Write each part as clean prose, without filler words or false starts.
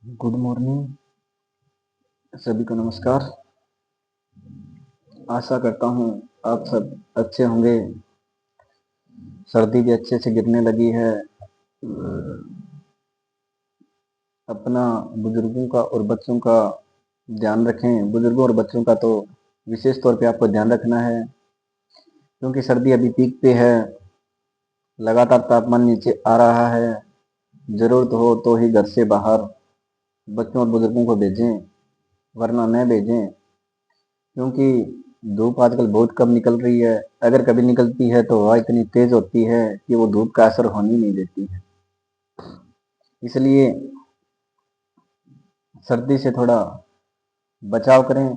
Good morning सभी को नमस्कार। आशा करता हूँ आप सब अच्छे होंगे। सर्दी भी अच्छे से गिरने लगी है। अपना बुजुर्गों का और बच्चों का ध्यान रखें। बुजुर्गों और बच्चों का तो विशेष तौर पे आपको ध्यान रखना है, क्योंकि सर्दी अभी पीक पे है। लगातार तापमान नीचे आ रहा है। जरूरत हो तो ही घर से बाहर बच्चों और बुजुर्गों को भेजें, वरना न भेजें, क्योंकि धूप आजकल बहुत कम निकल रही है। अगर कभी निकलती है तो हवा इतनी तेज होती है कि वो धूप का असर होने नहीं देती है। इसलिए सर्दी से थोड़ा बचाव करें,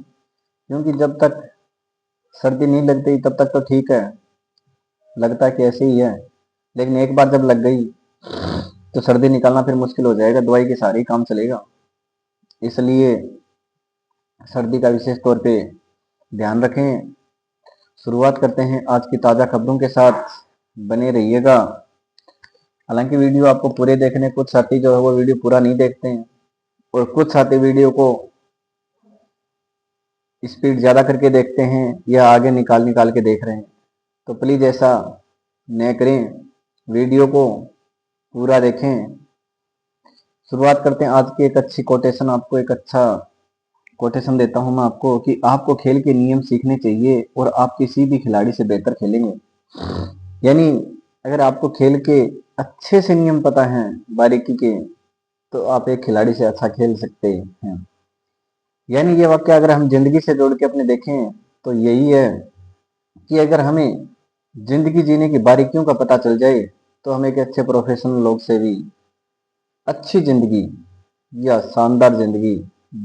क्योंकि जब तक सर्दी नहीं लगती तब तक तो ठीक है, लगता है कि ऐसे ही है। लेकिन एक बार जब लग गई तो सर्दी निकालना फिर मुश्किल हो जाएगा, दवाई के सहारे ही काम चलेगा। इसलिए सर्दी का विशेष तौर पे ध्यान रखें। शुरुआत करते हैं आज की ताज़ा खबरों के साथ, बने रहिएगा। हालांकि वीडियो आपको पूरे देखने, कुछ साथी जो है वो वीडियो पूरा नहीं देखते हैं, और कुछ साथी वीडियो को स्पीड ज़्यादा करके देखते हैं या आगे निकाल निकाल के देख रहे हैं। तो प्लीज़ ऐसा न करें, वीडियो को पूरा देखें। शुरुआत करते हैं आज की एक अच्छी कोटेशन। आपको एक अच्छा कोटेशन देता हूं मैं आपको, कि आपको खेल के नियम सीखने चाहिए और आप किसी भी खिलाड़ी से बेहतर खेलेंगे। यानी अगर आपको खेल के अच्छे से नियम पता है, बारीकी के, तो आप एक खिलाड़ी से अच्छा खेल सकते हैं। यानी ये वाक्य अगर हम जिंदगी से जोड़ के अपने देखें तो यही है कि अगर हमें जिंदगी जीने की बारीकियों का पता चल जाए तो हम एक अच्छे प्रोफेशनल लोग से भी अच्छी जिंदगी या शानदार जिंदगी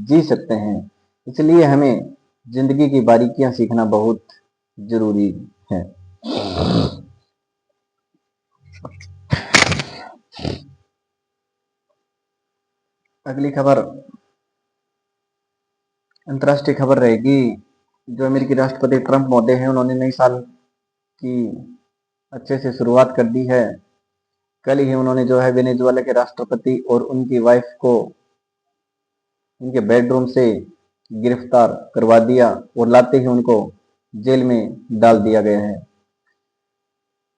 जी सकते हैं। इसलिए हमें जिंदगी की बारीकियां सीखना बहुत जरूरी है। अगली खबर अंतर्राष्ट्रीय खबर रहेगी। जो अमेरिकी राष्ट्रपति ट्रंप महोदय हैं, उन्होंने नई साल की अच्छे से शुरुआत कर दी है। कल ही उन्होंने जो है वेनेजुएला के राष्ट्रपति और उनकी वाइफ को उनके बेडरूम से गिरफ्तार करवा दिया और लाते ही उनको जेल में डाल दिया गया है।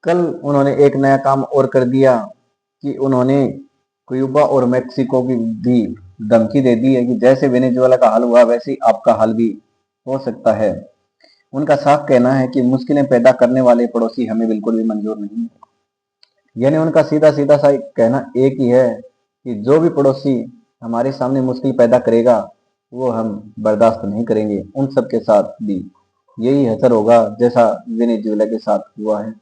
कल उन्होंने एक नया काम और कर दिया कि उन्होंने क्यूबा और मेक्सिको की भी धमकी दे दी है कि जैसे वेनेजुएला का हाल हुआ वैसे ही आपका हाल भी हो सकता है। उनका साफ कहना है कि मुश्किलें पैदा करने वाले पड़ोसी हमें बिल्कुल भी मंजूर नहीं है। यानी उनका सीधा सीधा सा कहना एक ही है कि जो भी पड़ोसी हमारे सामने मुश्किल पैदा करेगा वो हम बर्दाश्त नहीं करेंगे। उन सब के साथ भी यही असर होगा जैसा वेनेजुएला के साथ हुआ है।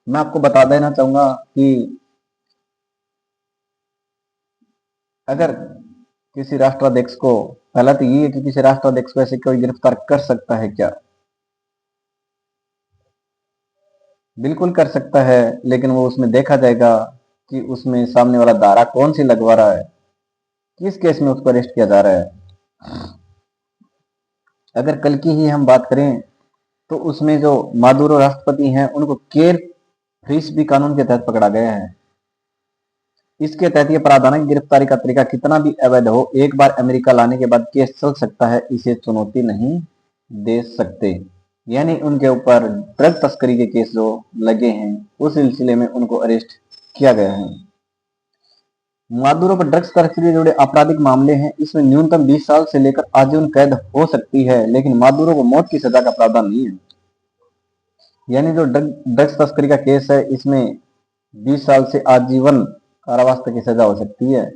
मैं आपको बता देना चाहूंगा कि अगर किसी राष्ट्राध्यक्ष को, पहला तो ये है कि किसी राष्ट्राध्यक्ष को ऐसे कोई गिरफ्तार कर सकता है क्या? बिल्कुल कर सकता है, लेकिन वो उसमें देखा जाएगा कि उसमें सामने वाला धारा कौन सी लगवा रहा है, किस केस में उसको अरेस्ट किया जा रहा है। अगर कल की ही हम बात करें तो उसमें जो मादुरो राष्ट्रपति हैं उनको केर फ्री स्पीच कानून के तहत पकड़ा गया है। इसके तहत ये प्रावधान है कि गिरफ्तारी का तरीका कितना भी अवैध हो, एक बार अमेरिका लाने के बाद केस चल सकता है, इसे चुनौती नहीं दे सकते। यानी उनके ऊपर ड्रग तस्करी के केस जो लगे हैं उस सिलसिले में उनको अरेस्ट किया गया है। मादुरो पर ड्रग्स तस्करी से जुड़े आपराधिक मामले हैं, इसमें न्यूनतम 20 साल से लेकर आजीवन कैद हो सकती है, लेकिन मादुरो को मौत की सजा का प्रावधान नहीं है। यानी जो ड्रग्स तस्करी का केस है इसमें 20 साल से आजीवन कारावास तक की सजा हो सकती है,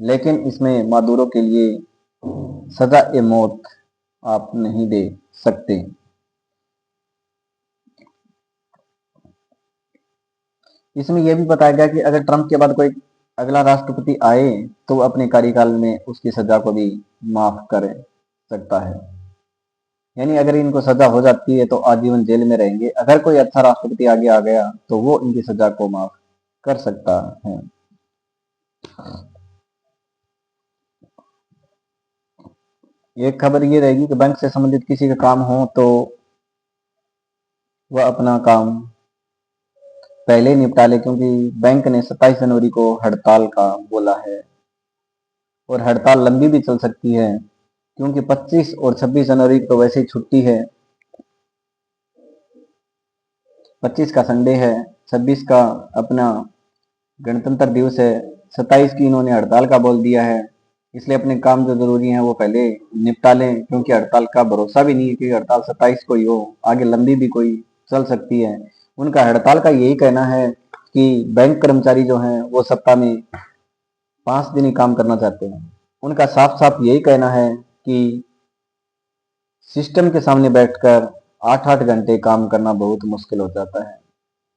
लेकिन इसमें मादुरो के लिए सजा ए मौत आप नहीं दे सकते। इसमें यह भी बताया गया कि अगर ट्रंप के बाद कोई अगला राष्ट्रपति आए तो वो अपने कार्यकाल में उसकी सजा को भी माफ कर सकता है। यानी अगर इनको सजा हो जाती है तो आजीवन जेल में रहेंगे। अगर कोई अच्छा राष्ट्रपति आगे आ गया तो वो इनकी सजा को माफ कर सकता है। एक खबर ये रहेगी कि बैंक से संबंधित किसी का काम हो तो वह अपना काम पहले ही निपटा ले, क्योंकि बैंक ने 27 जनवरी को हड़ताल का बोला है। और हड़ताल लंबी भी चल सकती है, क्योंकि 25 और 26 जनवरी को वैसे ही छुट्टी है। 25 का संडे है, 26 का अपना गणतंत्र दिवस है, 27 की इन्होंने हड़ताल का बोल दिया है। इसलिए अपने काम जो जरूरी हैं वो पहले निपटा लें, क्योंकि हड़ताल का भरोसा भी नहीं है कि हड़ताल 27 को ही हो, आगे लंबी भी कोई चल सकती है। उनका हड़ताल का यही कहना है कि बैंक कर्मचारी जो हैं वो सप्ताह में 5 दिन ही काम करना चाहते हैं। उनका साफ साफ यही कहना है कि सिस्टम के सामने बैठकर 8-8 घंटे काम करना बहुत मुश्किल हो जाता है।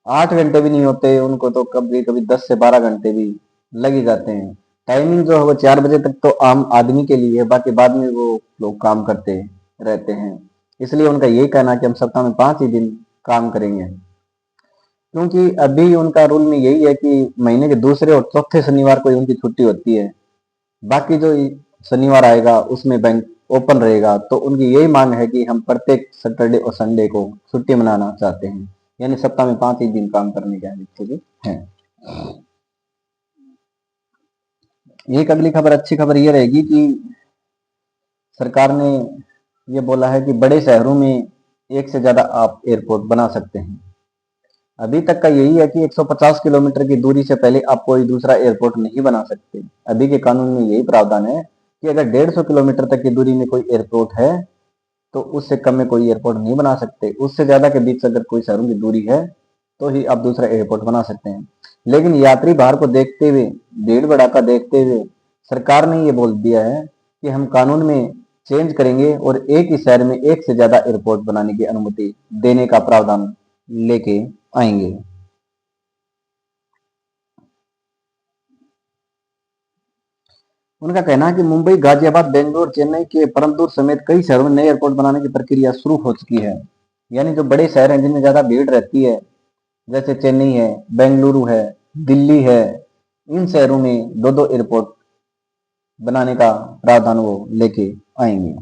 8 घंटे भी नहीं होते उनको, तो कभी कभी 10 से 12 घंटे भी लग ही जाते हैं। टाइमिंग जो है वो 4 बजे तक तो आम आदमी के लिए है, बाकी बाद में वो लोग काम करते रहते हैं। इसलिए उनका यही कहना है कि हम सप्ताह में 5 ही दिन काम करेंगे, क्योंकि अभी उनका रूल में यही है कि महीने के दूसरे और चौथे शनिवार को ही उनकी छुट्टी होती है। बाकी जो शनिवार आएगा उसमें बैंक ओपन रहेगा। तो उनकी यही मांग है कि हम प्रत्येक सैटरडे और संडे को छुट्टी मनाना चाहते हैं, यानी सप्ताह में 5 ही दिन काम करने के लिए हैं। एक अगली खबर, अच्छी खबर ये रहेगी कि सरकार ने ये बोला है कि बड़े शहरों में एक से ज्यादा आप एयरपोर्ट बना सकते हैं। अभी तक का यही है कि 150 किलोमीटर की दूरी से पहले आप कोई दूसरा एयरपोर्ट नहीं बना सकते। अभी के कानून में यही प्रावधान है कि अगर 150 किलोमीटर तक की दूरी में कोई एयरपोर्ट है तो उससे कम में कोई एयरपोर्ट नहीं बना सकते। उससे ज्यादा के बीच अगर कोई शहरों की दूरी है तो ही आप दूसरा एयरपोर्ट बना सकते हैं। लेकिन यात्री भार को देखते हुए, भीड़ भड़ाका देखते हुए सरकार ने ये बोल दिया है कि हम कानून में चेंज करेंगे और एक ही शहर में एक से ज्यादा एयरपोर्ट बनाने की अनुमति देने का प्रावधान लेके आएंगे। उनका कहना है कि मुंबई, गाजियाबाद, बेंगलोर, चेन्नई के परंतुर समेत कई शहरों में नए एयरपोर्ट बनाने की प्रक्रिया शुरू हो चुकी है। यानी जो बड़े शहर हैं जिनमें ज्यादा भीड़ रहती है, जैसे चेन्नई है, बेंगलुरु है, दिल्ली है, इन शहरों में दो दो एयरपोर्ट बनाने का प्रावधान वो लेके आएंगे।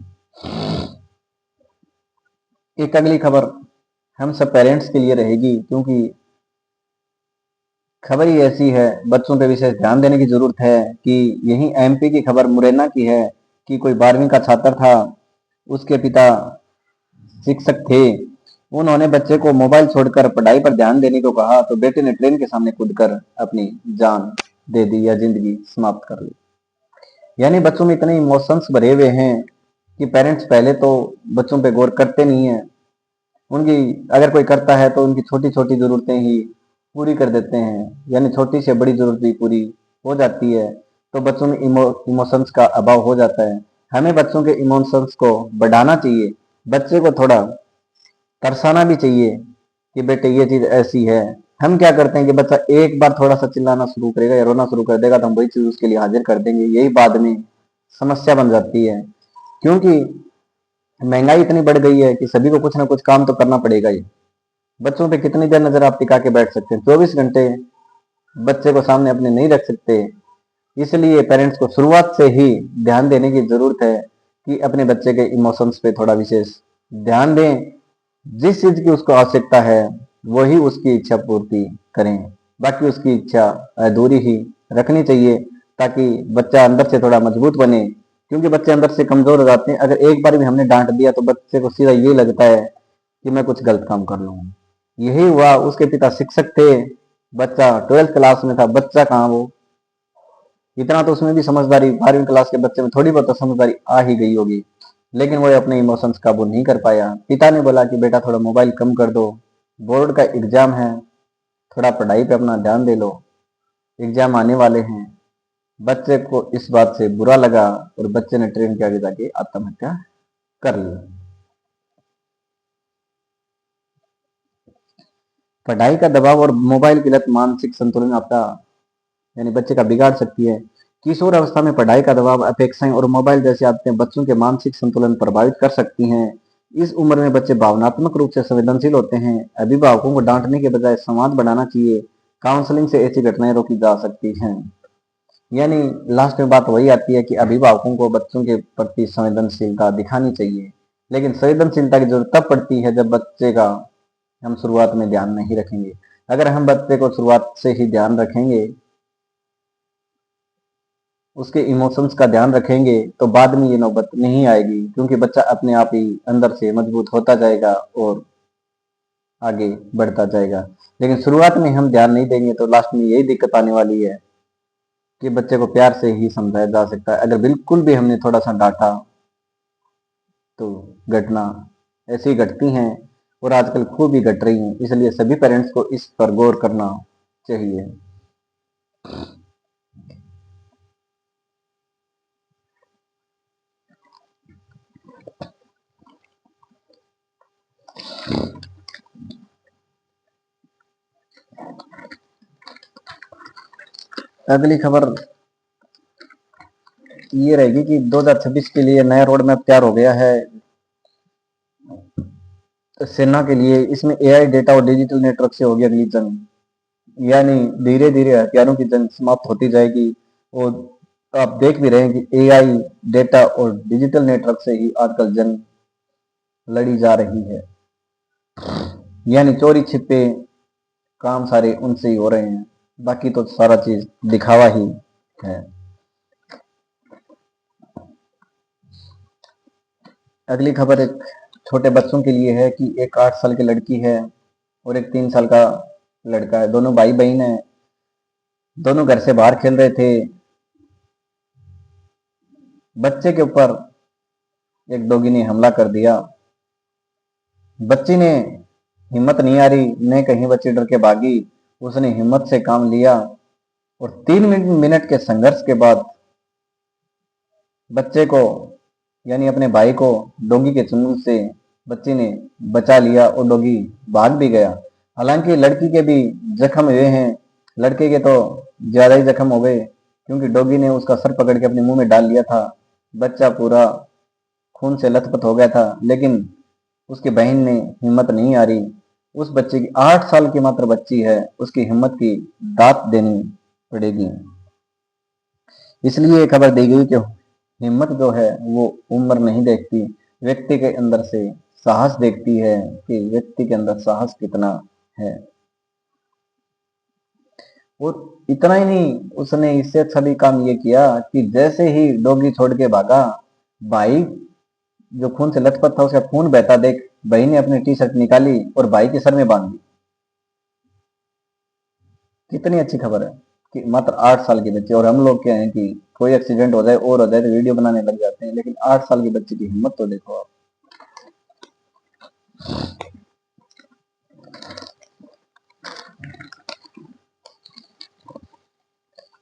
एक अगली खबर हम सब पेरेंट्स के लिए रहेगी, क्योंकि खबर ही ऐसी है, बच्चों पे विशेष ध्यान देने की जरूरत है। कि यही एमपी की खबर मुरैना की है कि कोई 12वीं का छात्र था, उसके पिता शिक्षक थे। उन्होंने बच्चे को मोबाइल छोड़कर पढ़ाई पर ध्यान देने को कहा तो बेटे ने ट्रेन के सामने कूदकर अपनी जान दे दी या जिंदगी समाप्त कर ली। यानी बच्चों में इतने इमोशंस भरे हुए हैं कि पेरेंट्स पहले तो बच्चों पे गौर करते नहीं है। उनकी अगर कोई करता है तो उनकी छोटी छोटी जरूरतें ही पूरी कर देते हैं, यानी छोटी से बड़ी जरूरत भी पूरी हो जाती है। तो बच्चों में इमोशंस का अभाव हो जाता है। हमें बच्चों के इमोशंस को बढ़ाना चाहिए, बच्चे को थोड़ा तरसाना भी चाहिए कि बेटे ये चीज ऐसी है। हम क्या करते हैं कि बच्चा एक बार थोड़ा सा चिल्लाना शुरू करेगा या रोना शुरू कर देगा तो हम वही चीज उसके लिए हाजिर कर देंगे, यही बाद में समस्या बन जाती है। क्योंकि महंगाई इतनी बढ़ गई है कि सभी को कुछ ना कुछ काम तो करना पड़ेगा ही। बच्चों पे कितनी देर नजर आप टिका के बैठ सकते हैं? 24 घंटे बच्चे को सामने अपने नहीं रख सकते। इसलिए पेरेंट्स को शुरुआत से ही ध्यान देने की जरूरत है कि अपने बच्चे के इमोशंस पे थोड़ा विशेष ध्यान दें। जिस चीज की उसको आवश्यकता है वही उसकी इच्छा पूर्ति करें, बाकी उसकी इच्छा अधूरी ही रखनी चाहिए, ताकि बच्चा अंदर से थोड़ा मजबूत बने। क्योंकि बच्चे अंदर से कमजोर हो जाते हैं। अगर एक बार भी हमने डांट दिया तो बच्चे को सीधा ये लगता है कि मैं कुछ गलत काम कर लूंगा। यही हुआ, उसके पिता शिक्षक थे, बच्चा 12th क्लास में था। बच्चा कहाँ वो, इतना तो उसमें भी समझदारी, 12वीं क्लास के बच्चे में थोड़ी बहुत समझदारी आ ही गई होगी, लेकिन वो अपने इमोशंस काबू नहीं कर पाया। पिता ने बोला कि बेटा थोड़ा मोबाइल कम कर दो, बोर्ड का एग्जाम है, थोड़ा पढ़ाई पे अपना ध्यान दे लो, एग्जाम आने वाले हैं। बच्चे को इस बात से बुरा लगा और बच्चे ने ट्रेन के आगे जाके आत्महत्या कर ली। पढ़ाई का दबाव और मोबाइल की लत मानसिक संतुलन आपका, यानी बच्चे का बिगाड़ सकती है। किशोर अवस्था में पढ़ाई का दबाव, अपेक्षाएं और मोबाइल जैसी आदतें बच्चों के मानसिक संतुलन प्रभावित कर सकती हैं। इस उम्र में बच्चे भावनात्मक रूप से संवेदनशील होते हैं। अभिभावकों को डांटने के बजाय संवाद बढ़ाना चाहिए। काउंसलिंग से ऐसी घटनाएं रोकी जा सकती हैं। यानी लास्ट में बात वही आती है कि अभिभावकों को बच्चों के प्रति संवेदनशीलता दिखानी चाहिए। लेकिन संवेदनशीलता की जरूरत तब पड़ती है जब बच्चे का हम शुरुआत में ध्यान नहीं रखेंगे। अगर हम बच्चे को शुरुआत से ही ध्यान रखेंगे उसके इमोशंस का ध्यान रखेंगे तो बाद में ये नौबत नहीं आएगी, क्योंकि बच्चा अपने आप ही अंदर से मजबूत होता जाएगा और आगे बढ़ता जाएगा। लेकिन शुरुआत में हम ध्यान नहीं देंगे तो लास्ट में यही दिक्कत आने वाली है कि बच्चे को प्यार से ही समझाया जा सकता है। अगर बिल्कुल भी हमने थोड़ा सा डांटा तो घटना ऐसी घटती हैं और आजकल खूब ही घट रही हैं। इसलिए सभी पेरेंट्स को इस पर गौर करना चाहिए। अगली खबर ये रहेगी कि 2026 के लिए नया रोड मैप तैयार हो गया है सेना के लिए। इसमें एआई, डेटा और डिजिटल नेटवर्क से होगी अगली जंग। यानी धीरे धीरे हथियारों की जंग समाप्त होती जाएगी। और आप देख भी रहे हैं कि एआई, डेटा और डिजिटल नेटवर्क से ही आजकल जंग लड़ी जा रही है। यानी चोरी छिपे काम सारे उनसे ही हो रहे हैं, बाकी तो सारा चीज दिखावा ही है। अगली खबर एक छोटे बच्चों के लिए है कि एक 8 साल की लड़की है और एक 3 साल का लड़का है। दोनों भाई बहन है। दोनों घर से बाहर खेल रहे थे। बच्चे के ऊपर एक डॉगी ने हमला कर दिया। बच्ची ने हिम्मत नहीं आ रही, नहीं कहीं बच्ची डर के भागी। उसने हिम्मत से काम लिया और 3 मिनट के संघर्ष के बाद बच्चे को यानी अपने भाई को डॉगी के चुंगल से बच्ची ने बचा लिया और डॉगी भाग भी गया। हालांकि लड़की के भी जख्म हुए हैं। लड़के के तो ज्यादा ही जख्म हो गए, क्योंकि डॉगी ने उसका सर पकड़ के अपने मुंह में डाल लिया था। बच्चा पूरा खून से लथपथ हो गया था। लेकिन उसकी बहन ने हिम्मत नहीं हारी। उस बच्चे की 8 साल की मात्र बच्ची है, उसकी हिम्मत की दात देनी पड़ेगी। इसलिए खबर दी गई कि हिम्मत जो है वो उम्र नहीं देखती, व्यक्ति के अंदर से साहस देखती है कि व्यक्ति के अंदर साहस कितना है। और इतना ही नहीं, उसने इससे अच्छा भी काम ये किया कि जैसे ही डॉगी छोड़ के भागा, भाई जो खून से लथपथ था उसका खून बहता देख भाई ने अपनी टी शर्ट निकाली और भाई के सर में बांध दी। कितनी अच्छी खबर है कि मात्र 8 साल के बच्चे। और हम लोग क्या है कि कोई एक्सीडेंट हो जाए और हो जाए तो वीडियो बनाने लग जाते हैं, लेकिन 8 साल के बच्चे की हिम्मत तो देखो आप।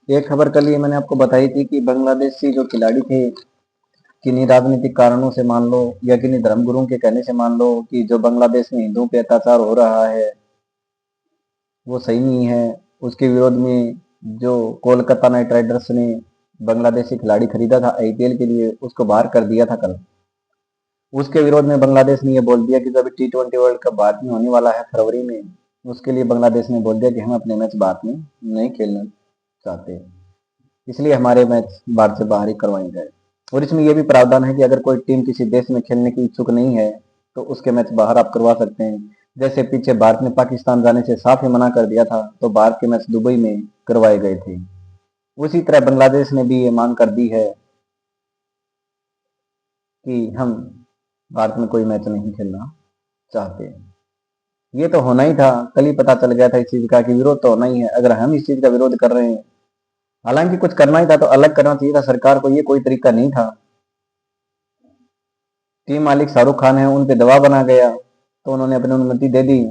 एक खबर कल ये मैंने आपको बताई थी कि बांग्लादेशी जो खिलाड़ी थे, किन्हीं राजनीतिक कारणों से मान लो या किन्हीं धर्मगुरुओं के कहने से मान लो कि जो बांग्लादेश में हिंदुओं पे अत्याचार हो रहा है वो सही नहीं है। उसके विरोध में जो कोलकाता नाइट राइडर्स ने बांग्लादेशी खिलाड़ी खरीदा था आईपीएल के लिए, उसको बाहर कर दिया था कल। उसके विरोध में बांग्लादेश ने यह बोल दिया कि जब T20 वर्ल्ड कप भारत में होने वाला है फरवरी में, उसके लिए बांग्लादेश ने बोल दिया कि हम अपने मैच भारत में नहीं खेलना चाहते, इसलिए हमारे मैच भारत से बाहर ही करवाए जाए। और इसमें यह भी प्रावधान है कि अगर कोई टीम किसी देश में खेलने की इच्छुक नहीं है तो उसके मैच बाहर आप करवा सकते हैं। जैसे पीछे भारत ने पाकिस्तान जाने से साफ ही मना कर दिया था, तो भारत के मैच दुबई में करवाए गए थे। उसी तरह बांग्लादेश ने भी ये मांग कर दी है कि हम भारत में कोई मैच नहीं खेलना चाहते। ये तो होना ही था, कल ही पता चल गया था इस चीज का कि विरोध तो होना ही है। अगर हम इस चीज का विरोध कर रहे हैं, हालांकि कुछ करना ही था तो अलग करना चाहिए था सरकार को, ये कोई तरीका नहीं था। टीम मालिक शाहरुख खान है, उन पे दबाव बना गया तो उन्होंने अपनी अनुमति दे दी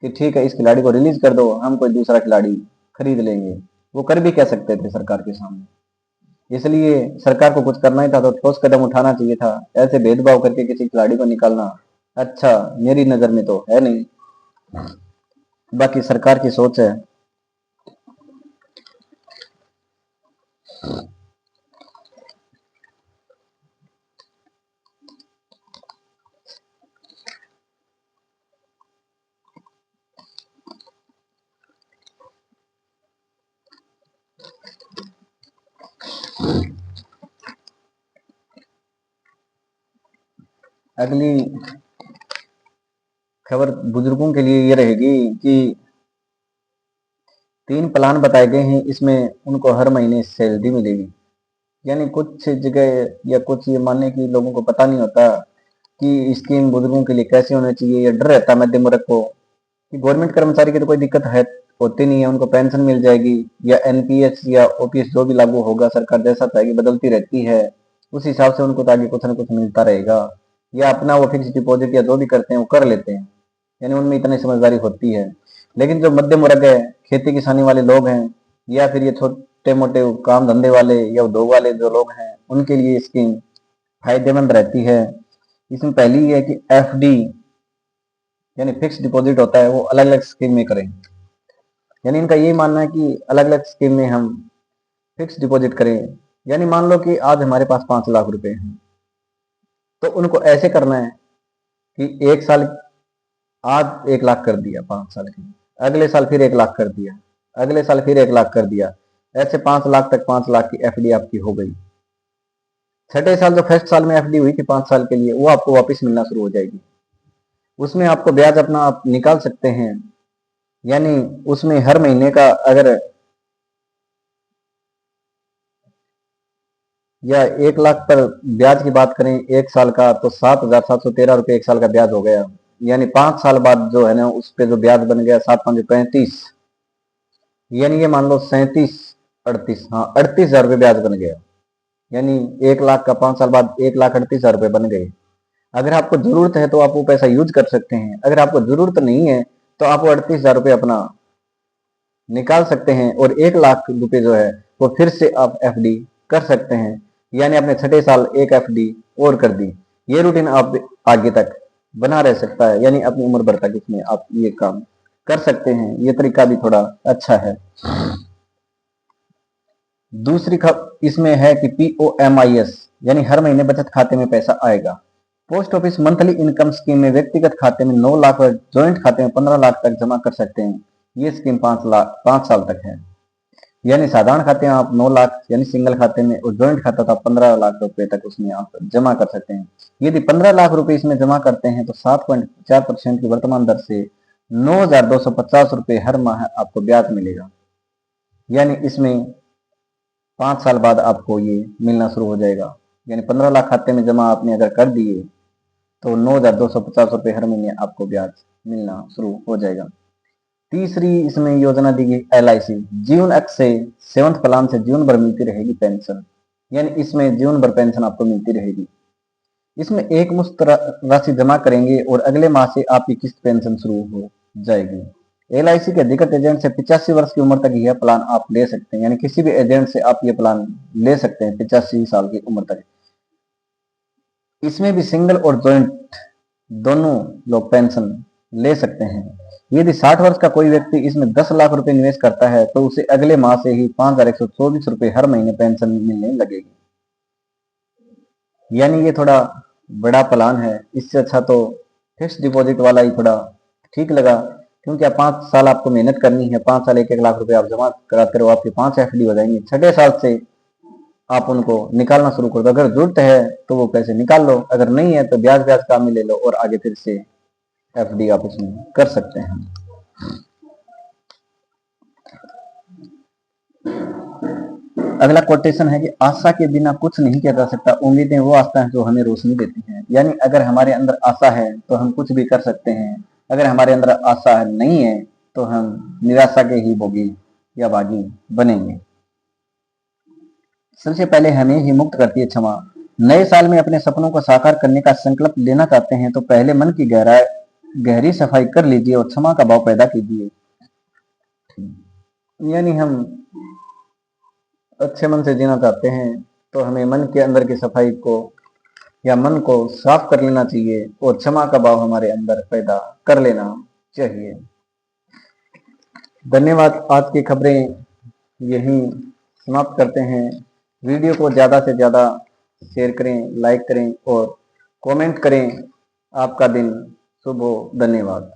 कि ठीक है इस खिलाड़ी को रिलीज कर दो, हम कोई दूसरा खिलाड़ी खरीद लेंगे। वो कर भी कह सकते थे सरकार के सामने। इसलिए सरकार को कुछ करना ही था तो ठोस कदम उठाना चाहिए था। ऐसे भेदभाव करके किसी खिलाड़ी को निकालना अच्छा मेरी नजर में तो है नहीं, बाकी सरकार की सोच है। अगली खबर बुजुर्गों के लिए ये रहेगी कि 3 प्लान बताए गए हैं, इसमें उनको हर महीने सैलरी मिलेगी। यानी कुछ जगह या कुछ ये मानने की लोगों को पता नहीं होता कि स्कीम बुजुर्गों के लिए कैसे होना चाहिए, या डर रहता है मध्यम वर्ग को कि गवर्नमेंट कर्मचारी की तो कोई दिक्कत है होती नहीं है, उनको पेंशन मिल जाएगी, या एनपीएस या ओपीएस जो भी लागू होगा सरकार जैसा चाहेगी बदलती रहती है, उस हिसाब से उनको तो आगे कुछ ना कुछ मिलता रहेगा, या अपना वो फिक्स डिपॉजिट या जो भी करते हैं वो कर लेते हैं, यानी उनमें इतनी समझदारी होती है। लेकिन जो मध्यम वर्ग है, खेती किसानी वाले लोग हैं, या फिर ये छोटे मोटे काम धंधे वाले या उद्योग वाले जो लोग हैं, उनके लिए स्कीम फायदेमंद रहती है। इसमें पहली है कि एफडी यानी फिक्स डिपॉजिट होता है, वो अलग अलग स्कीम में करें। यानी इनका यही मानना है कि अलग अलग स्कीम में हम फिक्स डिपॉजिट करें। यानी मान लो कि आज हमारे पास 5 लाख रुपए हैं, तो उनको ऐसे करना है कि एक साल, आज 1 लाख कर दिया 5 साल की, अगले साल फिर 1 लाख कर दिया, अगले साल फिर 1 लाख कर दिया, ऐसे 5 लाख तक 5 लाख की एफडी आपकी हो गई। छठे साल जो फर्स्ट साल में एफडी हुई थी 5 साल के लिए, वो आपको वापस मिलना शुरू हो जाएगी। उसमें आपको ब्याज अपना आप निकाल सकते हैं। यानी उसमें हर महीने का अगर या 1 लाख पर ब्याज की बात करें एक साल का, तो 7,713 रुपये एक साल का ब्याज हो गया। यानी 5 साल बाद जो है ना उस पे जो ब्याज बन गया 7 5 35, यानी ये मान लो 37 38, हाँ 38,000 रुपये ब्याज बन गया। यानी 1 लाख का 5 साल बाद 1,38,000 रुपये बन गए। अगर आपको जरूरत है तो आप वो पैसा यूज कर सकते हैं, अगर आपको जरूरत नहीं है तो आप वो 38,000 रुपये अपना निकाल सकते हैं, और 1 लाख रुपए जो है वो फिर से आप एफडी कर सकते हैं। यानी अपने छठे साल एक एफडी और कर दी। ये रूटीन आप आगे तक बना रह सकता है, यानी अपनी उम्र भर तक इसमें आप ये काम कर सकते हैं। ये तरीका भी थोड़ा अच्छा है। दूसरी इसमें है कि पीओएमआईएस, यानी हर महीने बचत खाते में पैसा आएगा। Post office monthly income scheme में व्यक्तिगत खाते में 9 लाख और ज्वाइंट खाते में 15 लाख तक जमा कर सकते हैं। ये स्कीम 5 साल तक है। यानी साधारण खाते में आप 9 लाख यानी सिंगल खाते में, और ज्वाइंट खाता तो आप 15 लाख रुपए तक उसमें आप जमा कर सकते हैं। यदि 15 लाख रुपए इसमें जमा करते हैं तो 7.4% की वर्तमान दर से 9,250 रुपये हर माह आपको ब्याज मिलेगा। यानी इसमें 5 साल बाद आपको ये मिलना शुरू हो जाएगा। यानी 15 लाख खाते में जमा आपने अगर कर दिए तो 9,250 रुपये हर महीने आपको ब्याज मिलना शुरू हो जाएगा। तीसरी इसमें योजना दी गई LIC, जीवन अक्ष से 7th प्लान से जीवन भर मिलती रहेगी पेंशन। यानी इसमें जीवन भर पेंशन आपको मिलती रहेगी। इसमें एक मुश्त राशि जमा करेंगे और अगले माह से आपकी किस्त पेंशन शुरू हो जाएगी। LIC के अधिकृत एजेंट से 85 वर्ष की उम्र तक यह प्लान आप ले सकते हैं। यानी किसी भी एजेंट से आप ये प्लान ले सकते हैं 85 साल की उम्र तक। इसमें भी सिंगल और जॉइंट दोनों लोग पेंशन ले सकते हैं। यदि 60 वर्ष का कोई व्यक्ति इसमें 10 लाख रुपए निवेश करता है तो उसे अगले माह से ही 5,124 रुपये हर महीने पेंशन मिलने लगेगी। यानी ये थोड़ा बड़ा प्लान है, इससे अच्छा तो फिक्स डिपॉजिट वाला ही थोड़ा ठीक लगा, क्योंकि आप 5 साल आपको मेहनत करनी है, 5 साल 1-1 लाख रुपए आप जमा कराते रहो, आपकी 5 एफडी हो जाएंगी। छठे साल से आप उनको निकालना शुरू कर दो। अगर जरूरत है तो वो पैसे निकाल लो, अगर नहीं है तो ब्याज ब्याज काम में ले लो और आगे फिर से एफडी आप उसमें कर सकते हैं। अगला कोटेशन है कि आशा के बिना कुछ नहीं किया जा सकता, उम्मीदें वो आस्था है जो हमें रोशनी देती हैं। यानी अगर हमारे अंदर आशा है तो हम कुछ भी कर सकते हैं, अगर हमारे अंदर आशा नहीं है तो हम निराशा के ही भोगी या भागी बनेंगे। सबसे पहले हमें ही मुक्त करती है क्षमा। नए साल में अपने सपनों को साकार करने का संकल्प लेना चाहते हैं तो पहले मन की गहरी सफाई कर लीजिए और क्षमा का भाव पैदा कीजिए। यानी हम अच्छे मन से जीना चाहते हैं तो हमें मन के अंदर की सफाई को या मन को साफ कर लेना चाहिए और क्षमा का भाव हमारे अंदर पैदा कर लेना चाहिए। धन्यवाद। आज की खबरें यहीं समाप्त करते हैं। वीडियो को ज़्यादा से ज़्यादा शेयर करें, लाइक करें और कमेंट करें। आपका दिन शुभ हो। धन्यवाद।